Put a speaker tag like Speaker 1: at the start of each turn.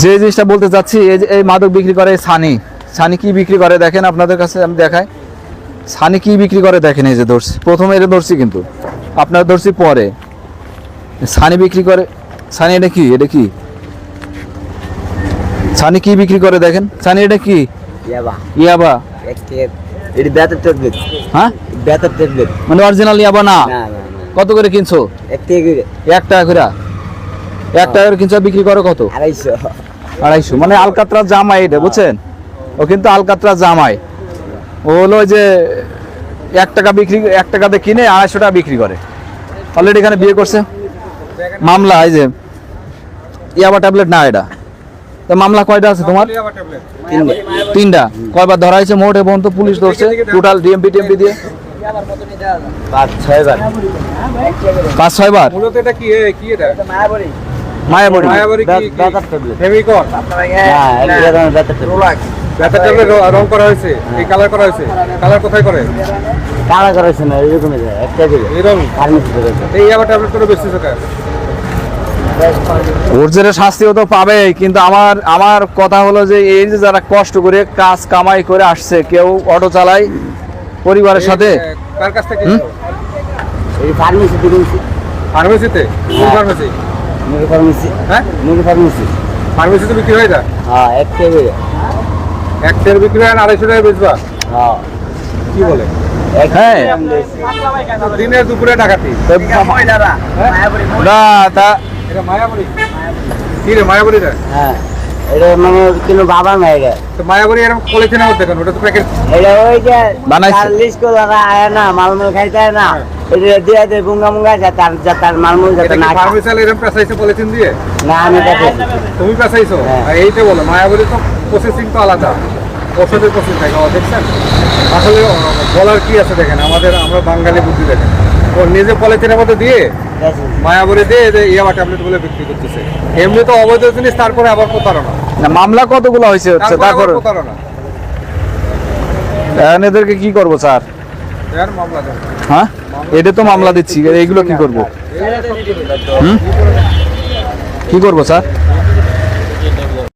Speaker 1: যে জিনিসটা বলতে চাচ্ছি, এই যে এই মাদক বিক্রি করে সানি, সানি কি বিক্রি করে দেখেন, আপনাদের কাছে আমি দেখাই। সানি কি বিক্রি করে দেখেন, এই যে ধরছি, প্রথমে এটা ধরছি কিন্তু আপনার ধরছি পরে। সানি বিক্রি করে, সানি এটা কি, এটা কি সানি কি বিক্রি করে দেখেন, সানি এটা কি,
Speaker 2: ইয়াবা
Speaker 1: ইয়াবা।
Speaker 2: এটি বেতার ট্যাবলেট।
Speaker 1: হ্যাঁ,
Speaker 2: বেতার ট্যাবলেট।
Speaker 1: মানে অরিজিনাল ইয়াবা না?
Speaker 2: না না না,
Speaker 1: কত করে কিনছো?
Speaker 2: 1 টাকা করে।
Speaker 1: 1 টাকা করে? 1 টাকা করে কিনছো, বিক্রি করো কত?
Speaker 2: 250।
Speaker 1: 250, মানে আলকাতরা জামাই এটা, বুঝছেন? ও কিন্তু আলকাতরা জামাই, ও হলো ওই যে 1 টাকা বিক্রি, 1 টাকাতে কিনে 250 টাকা বিক্রি করে। অলরেডি এখানে বিয়ে করছে, মামলা। এই যে ইয়াবা ট্যাবলেট না এটা, তো মামলা কয়টা আছে তোমার? 3টা। কয়বার ধরা হয়েছে মোট এবং তো পুলিশ ধরছে টোটাল ডিএমপি টিএমপি দিয়ে?
Speaker 2: 5-6 বার।
Speaker 1: 5-6 বার।
Speaker 3: মূলত এটা কি কি এটা?
Speaker 2: মায়াবড়ি।
Speaker 1: মায়াবড়ি।
Speaker 3: মায়াবড়ি কি?
Speaker 2: বেতার ট্যাবলেট।
Speaker 3: ফেভিকল।
Speaker 2: না, এটা বেতার ট্যাবলেট।
Speaker 3: ব্যথা ট্যাবলেট রং করা হয়েছে, এই কালার করা হয়েছে। কালার কোথায় করে?
Speaker 2: কালা করেছে না, এরকমই যায় 1 টাকা করে।
Speaker 3: এরকম
Speaker 2: ফার্মেসিতে রয়েছে।
Speaker 3: এই আবার ট্যাবলেট করে বেশি টাকা।
Speaker 1: ওর যে শাস্তিও তো পাবে, কিন্তু আমার কথা হলো যে এই যে যারা কষ্ট করে কাজ কামাই করে আসছে, কেউ অটো চালায় পরিবারের সাথে,
Speaker 3: কার কাছ থেকে?
Speaker 2: এই ফার্মেসিতে কিনছি।
Speaker 3: ফার্মেসিতে? কোন ফার্মেসি?
Speaker 2: নুরি ফার্মেসি।
Speaker 3: হ্যাঁ,
Speaker 2: নুরি ফার্মেসি।
Speaker 3: ফার্মেসিতে বিক্রি হয় এটা?
Speaker 2: হ্যাঁ, 1 টাকা করে।
Speaker 3: 1 টাকার বিক্রি হয়, 250 টাকায় বেচবা?
Speaker 2: হ্যাঁ।
Speaker 3: কি বলে?
Speaker 1: হ্যাঁ।
Speaker 3: দিনে দুপুরে ডাকাতি।
Speaker 1: না তা
Speaker 3: এটা মায়াবড়ি। কি রে মায়াবড়িটা?
Speaker 2: হ্যাঁ, এটা মানে কোনো বাবা না এটা।
Speaker 3: তো মায়াবড়ি এরকম পলিথিনের মধ্যে কেন? ওটা তো প্যাকেট।
Speaker 2: এটা ওই যে
Speaker 1: বানাইছে।
Speaker 2: লিস্ট করে আয় না, মালমূল খাইতে হয় না, এটা দিয়ে দেয় বুঙ্গা মুঙ্গা, তার মালমূল যাতে
Speaker 3: এটা
Speaker 2: না
Speaker 3: কি
Speaker 2: খায়।
Speaker 3: ফার্মেসিয়াল এরকম পেঁচাইছে পলিথিন দিয়ে?
Speaker 2: না, আমি দেখেছি।
Speaker 3: তুমি পেঁচাইছো?
Speaker 2: হ্যাঁ।
Speaker 3: আর এইটা বলো মায়াবড়ি তো প্রসেসিং তো আলাদা, ওষুধের প্রসেস থাকে, দেখছেন? আসলে বলার কি আছে দেখেন, আমরা বাঙালি বুদ্ধি দেখেন, ও নিজে পলিথিনের মধ্যে দিয়ে মায়াবড়ি দিয়ে ইয়াবা ট্যাবলেট গুলো বিক্রি করতেছে। এমনি তো অবৈধ জিনিস, তারপরে আবার প্রতারণা।
Speaker 1: না, মামলা কতগুলো হয়েছে হচ্ছে,
Speaker 3: তারপরে
Speaker 1: তারপর
Speaker 3: আবার প্রতারণা।
Speaker 1: এখন এদেরকে কি করবো স্যার?
Speaker 3: এর মামলা দেন।
Speaker 1: হ্যাঁ, এটা তো মামলা দিচ্ছি, এইগুলো কি করবো? কি করবো স্যার?